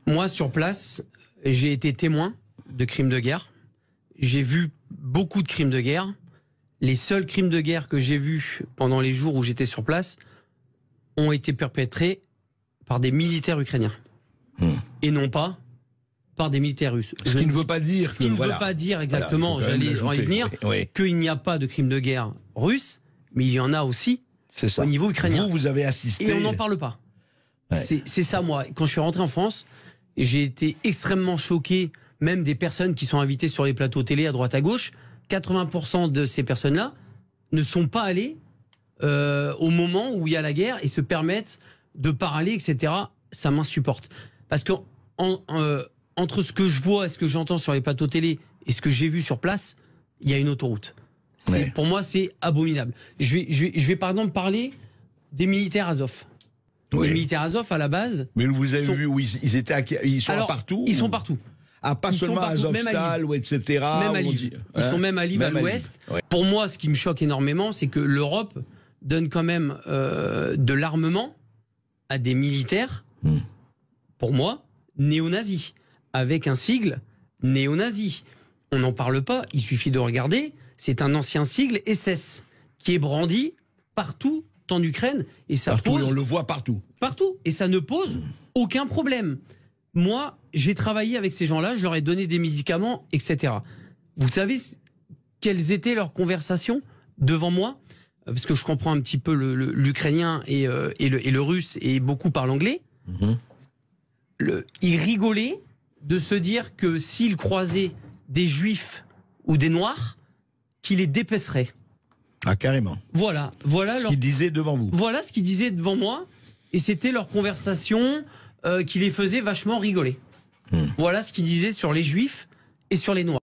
Moi, sur place, j'ai été témoin de crimes de guerre. J'ai vu beaucoup de crimes de guerre. Les seuls crimes de guerre que j'ai vus pendant les jours où j'étais sur place ont été perpétrés par des militaires ukrainiens. Et non pas par des militaires russes. Ce qui ne veut pas dire ce qui ne veut pas dire exactement, j'allais y venir, qu'il n'y a pas de crimes de guerre russes, mais il y en a aussi au niveau ukrainien. Vous avez assisté. Et on n'en parle pas. Ouais. C'est ça, moi. Quand je suis rentré en France, j'ai été extrêmement choqué, même des personnes qui sont invitées sur les plateaux télé à droite à gauche. 80% de ces personnes-là ne sont pas allées au moment où il y a la guerre et se permettent de parler, etc. Ça m'insupporte. Parce que entre ce que je vois et ce que j'entends sur les plateaux télé et ce que j'ai vu sur place, il y a une autoroute. Pour moi, c'est abominable. Je vais par exemple parler des militaires Azov. Les militaires Azov, à la base... Mais vous avez vu où ils sont partout? Ils sont partout. Ah, pas seulement à Azovstal, ou etc. Même à Lviv. Ils sont même à Lviv, à l'ouest. Pour moi, ce qui me choque énormément, c'est que l'Europe donne quand même de l'armement à des militaires, pour moi, néo-nazis, avec un sigle néo-nazi. On n'en parle pas, il suffit de regarder, c'est un ancien sigle SS, qui est brandi partout en Ukraine, et ça pose... on le voit partout. Partout, et ça ne pose aucun problème. Moi, j'ai travaillé avec ces gens-là, je leur ai donné des médicaments, etc. Vous savez quelles étaient leurs conversations devant moi? Parce que je comprends un petit peu l'ukrainien et le russe, et beaucoup parlent anglais. Ils rigolaient de se dire que s'ils croisaient des juifs ou des noirs, qu'ils les dépeceraient. Ah, carrément. Voilà ce qu'ils disaient devant vous. Voilà ce qu'ils disaient devant moi, et c'était leur conversation qui les faisait vachement rigoler. Voilà ce qu'ils disaient sur les juifs et sur les noirs.